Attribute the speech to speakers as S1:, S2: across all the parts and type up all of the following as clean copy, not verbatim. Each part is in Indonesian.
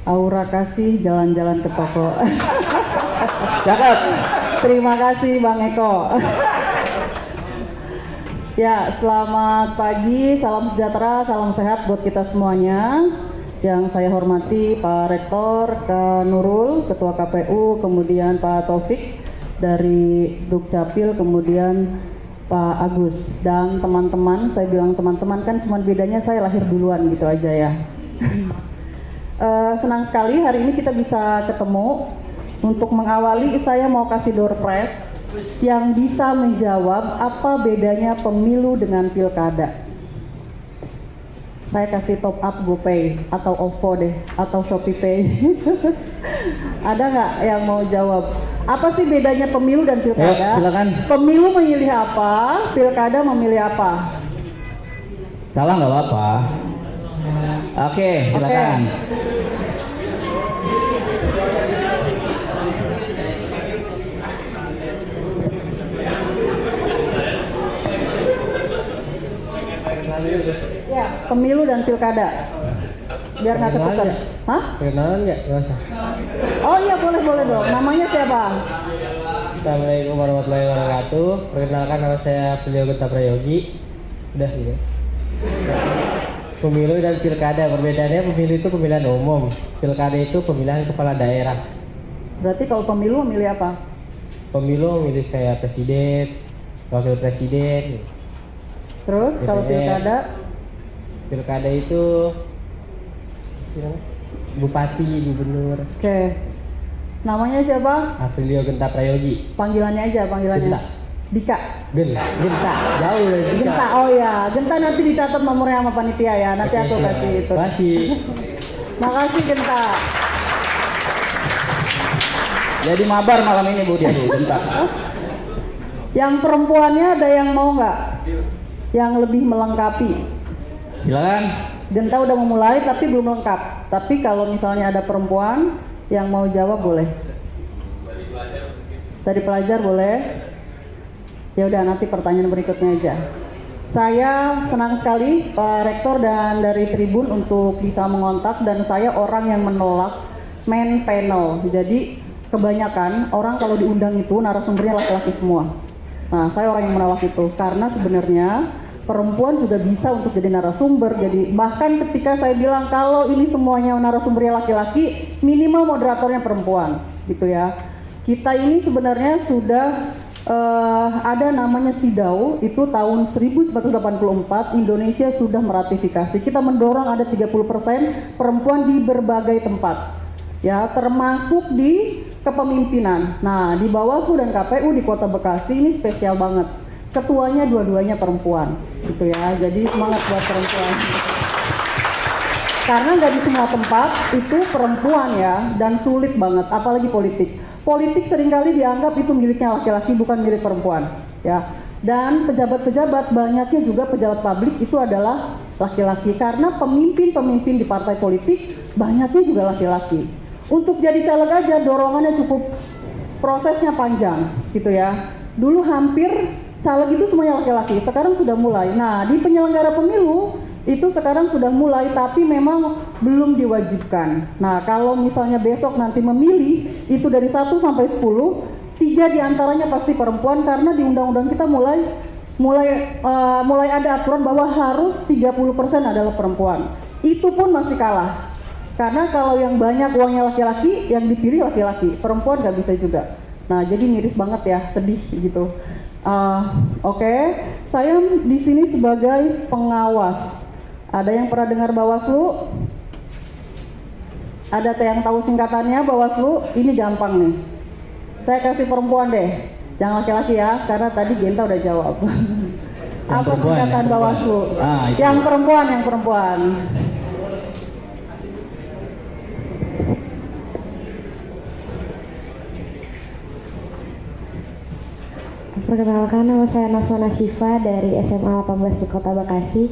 S1: Aura kasih jalan-jalan ke toko.
S2: Cakep.
S1: Terima kasih Bang Eko. Ya, selamat pagi, salam sejahtera, salam sehat buat kita semuanya. Yang saya hormati Pak Rektor, Kak Nurul, Ketua KPU, kemudian Pak Taufik dari Dukcapil, kemudian Pak Agus, dan teman-teman. Saya bilang teman-teman kan cuma bedanya saya lahir duluan gitu aja ya. Senang sekali hari ini kita bisa ketemu. Untuk mengawali, saya mau kasih door prize yang bisa menjawab apa bedanya pemilu dengan pilkada. Saya kasih top up GoPay atau OVO deh, atau ShopeePay. Ada nggak yang mau jawab? Apa sih bedanya pemilu dan pilkada?
S2: Ayo, silakan.
S1: Pemilu memilih apa? Pilkada memilih apa?
S2: Salah nggak apa-apa. Oke, silakan.
S1: Ya, pemilu dan pilkada. Biar nggak ketukar. Hah?
S3: Perkenalan nggak? Nggak usah.
S1: Oh iya, boleh dong. Namanya siapa?
S3: Assalamualaikum warahmatullahi wabarakatuh. Perkenalkan, nama saya Priyo Genta Prayogi. Udah gitu. Pemilu dan pilkada, perbedaannya pemilu itu pemilihan umum, pilkada itu pemilihan kepala daerah.
S1: Berarti kalau pemilu memilih apa?
S3: Pemilu memilih kayak presiden, wakil presiden.
S1: Terus kalau pilkada?
S3: Pilkada itu bupati, gubernur.
S1: Oke. Namanya siapa?
S3: Aprilio Genta Prayogi.
S1: Panggilannya aja, panggilannya.
S3: Genta.
S1: Dika.
S3: Genta. Jauh dari Dika.
S1: Genta, oh ya. Genta nanti dicatat nomornya sama panitia ya. Nanti aku kasih itu.
S3: Kasih.
S1: Makasih Genta.
S2: Jadi mabar malam ini Bu dia Bu, bentar.
S1: Yang perempuannya ada yang mau nggak? Yang lebih melengkapi.
S2: Silakan.
S1: Genta udah memulai tapi belum lengkap. Tapi kalau misalnya ada perempuan yang mau jawab boleh. Dari pelajar boleh. Ya udah, nanti pertanyaan berikutnya aja. Saya senang sekali Pak Rektor dan dari Tribun untuk bisa mengontak, dan saya orang yang menolak main panel. Jadi kebanyakan orang kalau diundang itu narasumbernya laki-laki semua. Nah, saya orang yang menolak itu karena sebenarnya perempuan juga bisa untuk jadi narasumber. Jadi bahkan ketika saya bilang kalau ini semuanya narasumbernya laki-laki, minimal moderatornya perempuan, gitu ya. Kita ini sebenarnya sudah ada namanya SIDAU, itu tahun 1984 Indonesia sudah meratifikasi. Kita mendorong ada 30% perempuan di berbagai tempat, ya, termasuk di kepemimpinan. Nah, di Bawaslu dan KPU di Kota Bekasi ini spesial banget. Ketuanya dua-duanya perempuan, gitu ya. Jadi semangat buat perempuan. Karena nggak di semua tempat itu perempuan ya, dan sulit banget, apalagi politik. Politik seringkali dianggap itu miliknya laki-laki, bukan milik perempuan, ya. Dan pejabat-pejabat, banyaknya juga pejabat publik itu adalah laki-laki, karena pemimpin-pemimpin di partai politik banyaknya juga laki-laki. Untuk jadi caleg aja dorongannya cukup, prosesnya panjang, gitu ya. Dulu hampir caleg itu semuanya laki-laki, sekarang sudah mulai. Nah, di penyelenggara pemilu itu sekarang sudah mulai, tapi memang belum diwajibkan. Nah, kalau misalnya besok nanti memilih, itu dari 1 sampai 10, 3 diantaranya pasti perempuan, karena di undang-undang kita mulai ada aturan bahwa harus 30% adalah perempuan. Itu pun masih kalah. Karena kalau yang banyak uangnya laki-laki, yang dipilih laki-laki, perempuan nggak bisa juga. Nah, jadi miris banget ya, sedih gitu. Oke. Saya di sini sebagai pengawas. Ada yang pernah dengar Bawaslu? Ada yang tahu singkatannya Bawaslu? Ini gampang nih. Saya kasih perempuan deh, jangan laki-laki ya, karena tadi Genta udah jawab. Apa singkatan Bawaslu? Yang perempuan.
S4: Perkenalkan, nama saya Naswana Syifa dari SMA 18 di Kota Bekasi.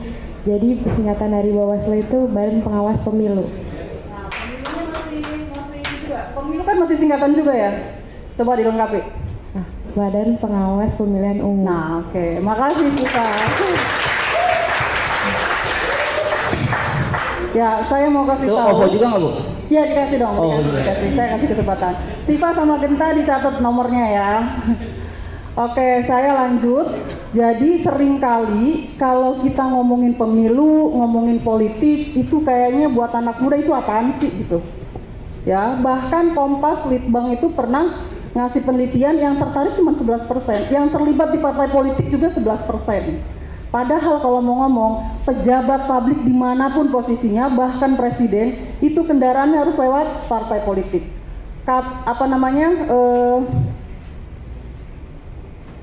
S4: Jadi singkatan dari Bawaslu itu Badan Pengawas Pemilu.
S1: Nah, pemilunya masih juga. Pemilu kan masih singkatan juga ya? Coba dilengkapi.
S4: Nah, Badan Pengawas Pemilihan Umum.
S1: Nah, oke. Makasih Syifa. Ya, saya mau kasih
S2: Itu
S1: tahu.
S2: OVO juga nggak Bu?
S1: Ya dikasih dong,
S2: Oh,
S1: dikasih. Saya kasih kesempatan. Siva sama Genta dicatat nomornya ya. Oke, saya lanjut. Jadi seringkali kalau kita ngomongin pemilu, ngomongin politik, itu kayaknya buat anak muda itu apaan sih gitu. Ya, bahkan Kompas Litbang itu pernah ngasih penelitian yang tertarik cuma 11%, yang terlibat di partai politik juga 11%. Padahal kalau mau ngomong, pejabat publik dimanapun posisinya, bahkan presiden, itu kendaraannya harus lewat partai politik.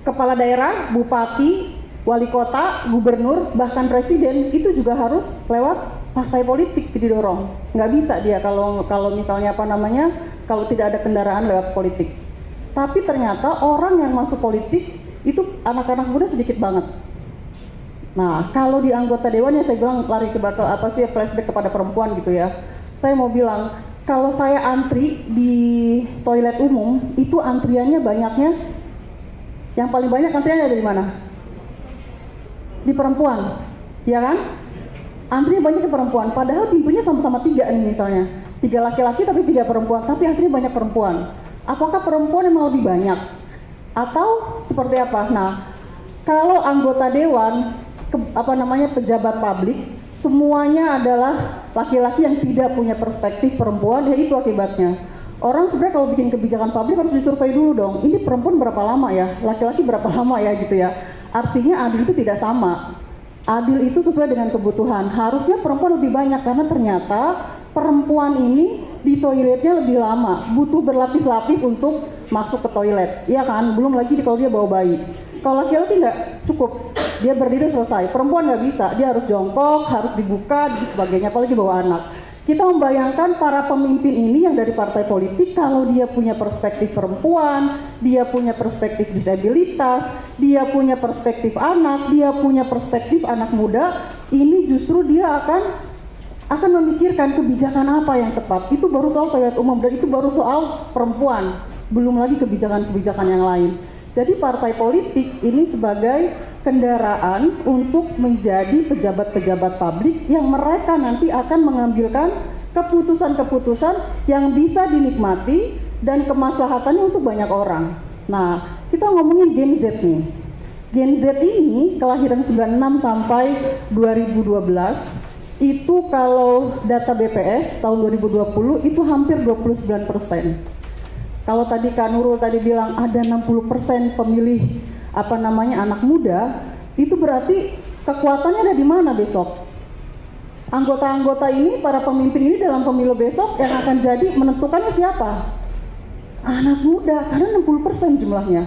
S1: Kepala daerah, bupati, wali kota, gubernur, bahkan presiden itu juga harus lewat partai politik didorong. Nggak bisa dia kalau misalnya kalau tidak ada kendaraan lewat politik. Tapi ternyata orang yang masuk politik itu anak-anak muda sedikit banget. Nah, kalau di anggota dewan ya saya bilang lari ke flashback kepada perempuan gitu ya. Saya mau bilang kalau saya antri di toilet umum itu antriannya banyaknya. Yang paling banyak antriannya ada di mana? Di perempuan, ya kan? Antrinya banyak di perempuan, padahal pintunya sama-sama 3 nih misalnya. 3 laki-laki tapi 3 perempuan, tapi antrinya banyak perempuan. Apakah perempuan yang mau lebih banyak? Atau seperti apa? Nah, kalau anggota dewan, pejabat publik, semuanya adalah laki-laki yang tidak punya perspektif perempuan, ya itu akibatnya. Orang sebenarnya kalau bikin kebijakan publik harus disurvei dulu dong. Ini perempuan berapa lama ya? Laki-laki berapa lama ya gitu ya? Artinya adil itu tidak sama. Adil itu sesuai dengan kebutuhan. Harusnya perempuan lebih banyak karena ternyata perempuan ini di toiletnya lebih lama. Butuh berlapis-lapis untuk masuk ke toilet. Iya kan? Belum lagi kalau dia bawa bayi. Kalau laki-laki nggak cukup. Dia berdiri selesai. Perempuan nggak bisa. Dia harus jongkok, harus dibuka, dan sebagainya. Apalagi bawa anak. Kita membayangkan para pemimpin ini yang dari partai politik kalau dia punya perspektif perempuan, dia punya perspektif disabilitas, dia punya perspektif anak, dia punya perspektif anak muda, ini justru dia akan memikirkan kebijakan apa yang tepat. Itu baru soal toilet umum dan itu baru soal perempuan, belum lagi kebijakan-kebijakan yang lain. Jadi partai politik ini sebagai kendaraan untuk menjadi pejabat-pejabat publik yang mereka nanti akan mengambilkan keputusan-keputusan yang bisa dinikmati dan kemaslahatannya untuk banyak orang. Nah, kita ngomongin Gen Z nih. Gen Z ini kelahiran 96 sampai 2012, itu kalau data BPS tahun 2020 itu hampir 29%. Kalau tadi Kak Nurul tadi bilang ada 60% pemilih anak muda, itu berarti kekuatannya ada di mana besok? Anggota-anggota ini, para pemimpin ini dalam pemilu besok yang akan jadi menentukannya siapa? Anak muda, karena 60% jumlahnya.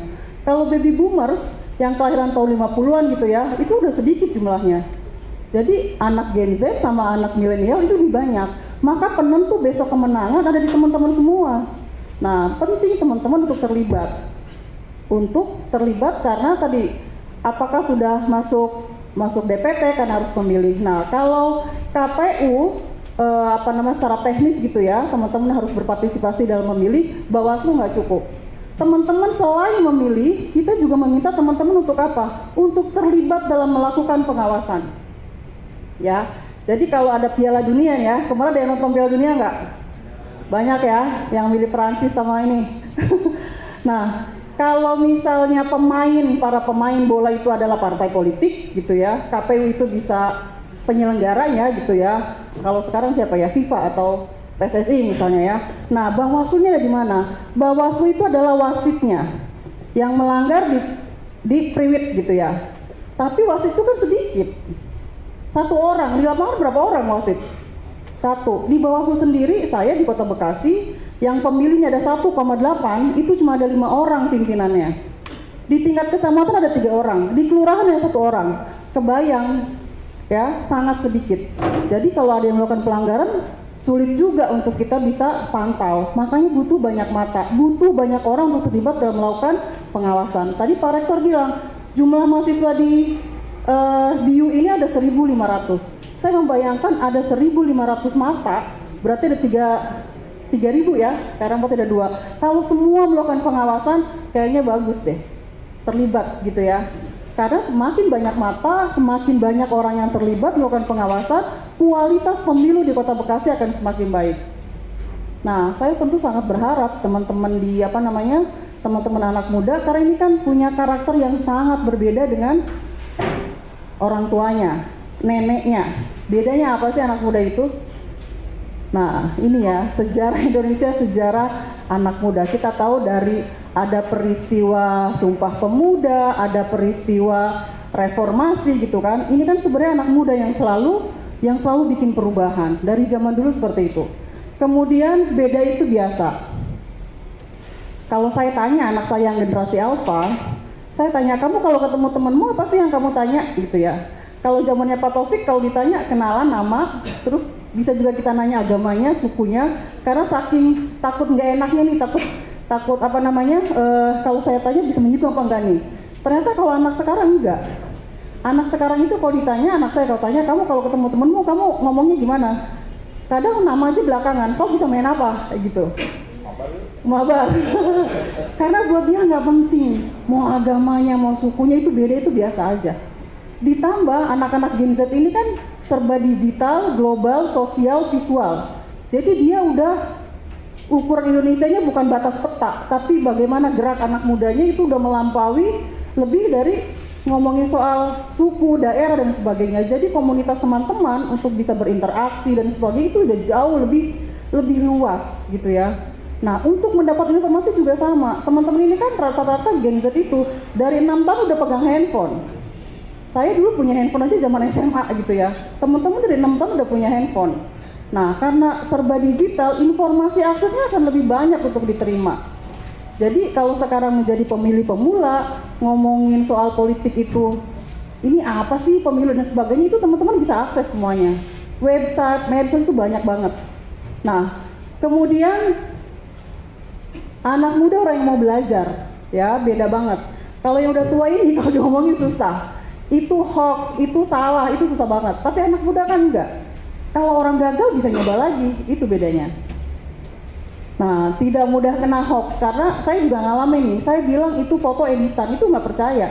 S1: Kalau baby boomers yang kelahiran tahun 50-an gitu ya, itu udah sedikit jumlahnya. Jadi anak Gen Z sama anak milenial itu lebih banyak. Maka penentu besok kemenangan ada di teman-teman semua. Nah, penting teman-teman untuk terlibat karena tadi apakah sudah masuk DPT kan harus memilih. Nah, kalau KPU secara teknis gitu ya, teman-teman harus berpartisipasi dalam memilih, Bawaslu nggak cukup. Teman-teman selain memilih, kita juga meminta teman-teman untuk apa? Untuk terlibat dalam melakukan pengawasan. Ya, jadi kalau ada Piala Dunia ya, kemarin ada yang nonton Piala Dunia nggak? Banyak ya, yang milih Perancis sama ini. Nah, kalau misalnya para pemain bola itu adalah partai politik gitu ya, KPU itu bisa penyelenggaranya gitu ya. Kalau sekarang siapa ya, FIFA atau PSSI misalnya ya. Nah, Bawaslu-nya ada di mana? Bawaslu itu adalah wasitnya yang melanggar di priwit gitu ya. Tapi wasit itu kan sedikit. 1 orang, di lapangan berapa orang wasit? 1. Di Bawaslu sendiri, saya di Kota Bekasi, yang pemilihnya ada 1,8, itu cuma ada 5 orang pimpinannya. Di tingkat kecamatan ada 3 orang, di kelurahan ada 1 orang. Kebayang, ya, sangat sedikit. Jadi kalau ada yang melakukan pelanggaran, sulit juga untuk kita bisa pantau. Makanya butuh banyak mata, butuh banyak orang untuk terlibat dalam melakukan pengawasan. Tadi Pak Rektor bilang, jumlah mahasiswa di BIU ini ada 1.500. Saya membayangkan ada 1.500 mata, berarti ada 3.000 ya, sekarang berarti ada 2. Kalau semua melakukan pengawasan, kayaknya bagus deh, terlibat gitu ya. Karena semakin banyak mata, semakin banyak orang yang terlibat melakukan pengawasan, kualitas pemilu di Kota Bekasi akan semakin baik. Nah, saya tentu sangat berharap teman-teman di teman-teman anak muda, karena ini kan punya karakter yang sangat berbeda dengan orang tuanya, neneknya. Bedanya apa sih anak muda itu? Nah, ini ya sejarah Indonesia, sejarah anak muda. Kita tahu dari ada peristiwa Sumpah Pemuda, ada peristiwa reformasi gitu kan. Ini kan sebenarnya anak muda yang selalu bikin perubahan dari zaman dulu seperti itu. Kemudian beda itu biasa. Kalau saya tanya anak saya yang generasi Alpha, saya tanya, kamu kalau ketemu temenmu apa sih yang kamu tanya gitu ya. Kalau zamannya Pak Taufik, kalau ditanya kenalan, nama, terus bisa juga kita nanya agamanya, sukunya, karena saking takut nggak enaknya nih, takut kalau saya tanya bisa menyinggung apa enggak nih. Ternyata kalau anak sekarang enggak. Anak sekarang itu kalau ditanya, anak saya kalau tanya, kamu kalau ketemu temenmu, kamu ngomongnya gimana? Kadang nama aja belakangan, kau bisa main apa? Kayak gitu. Mabar. Karena buat dia nggak penting, mau agamanya, mau sukunya itu beda, itu biasa aja. Ditambah anak-anak Gen Z ini kan serba digital, global, sosial, visual. Jadi dia udah ukuran Indonesianya bukan batas peta, tapi bagaimana gerak anak mudanya itu udah melampaui lebih dari ngomongin soal suku, daerah dan sebagainya. Jadi komunitas teman-teman untuk bisa berinteraksi dan sebagainya itu udah jauh lebih luas gitu ya. Nah, untuk mendapat informasi juga sama. Teman-teman ini kan rata-rata Gen Z itu dari 6 tahun udah pegang handphone. Saya dulu punya handphone aja zaman SMA gitu ya. Teman-teman dari 6 tahun udah punya handphone. Nah, karena serba digital, informasi aksesnya akan lebih banyak untuk diterima. Jadi kalau sekarang menjadi pemilih pemula, ngomongin soal politik itu, ini apa sih pemilu dan sebagainya, itu teman-teman bisa akses semuanya. Website, medsos itu banyak banget. Nah, kemudian anak muda orang yang mau belajar, ya beda banget. Kalau yang udah tua ini kalau diomongin susah, itu hoax, itu salah, itu susah banget. Tapi anak muda kan enggak. Kalau orang gagal bisa nyoba lagi, itu bedanya. Nah, tidak mudah kena hoax karena saya juga ngalamin nih. Saya bilang itu foto editan, itu nggak percaya.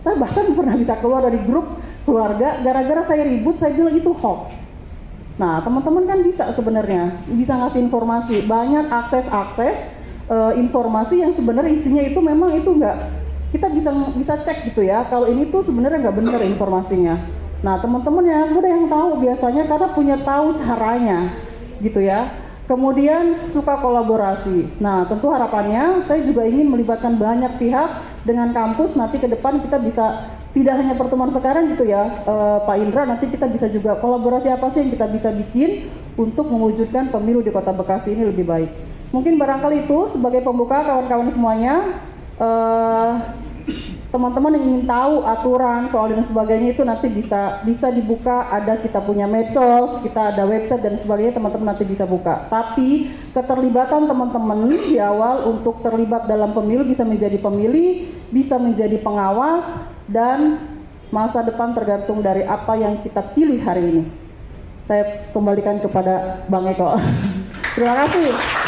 S1: Saya bahkan pernah bisa keluar dari grup keluarga gara-gara saya ribut, saya bilang itu hoax. Nah, teman-teman kan bisa sebenarnya bisa ngasih informasi, banyak akses informasi yang sebenarnya isinya itu memang itu nggak, kita bisa cek gitu ya, kalau ini tuh sebenarnya nggak benar informasinya. Nah, teman-teman yang udah yang tahu biasanya karena punya tahu caranya gitu ya. Kemudian suka kolaborasi. Nah, tentu harapannya saya juga ingin melibatkan banyak pihak dengan kampus. Nanti ke depan kita bisa tidak hanya pertemuan sekarang gitu ya, Pak Indra, nanti kita bisa juga kolaborasi apa sih yang kita bisa bikin untuk mewujudkan pemilu di Kota Bekasi ini lebih baik. Mungkin barangkali itu sebagai pembuka kawan-kawan semuanya, teman-teman yang ingin tahu aturan soal dan sebagainya itu nanti bisa dibuka, ada kita punya medsos, kita ada website dan sebagainya, teman-teman nanti bisa buka. Tapi keterlibatan teman-teman di awal untuk terlibat dalam pemilu, bisa menjadi pemilih, bisa menjadi pengawas, dan masa depan tergantung dari apa yang kita pilih hari ini. Saya kembalikan kepada Bang Eko. Terima kasih.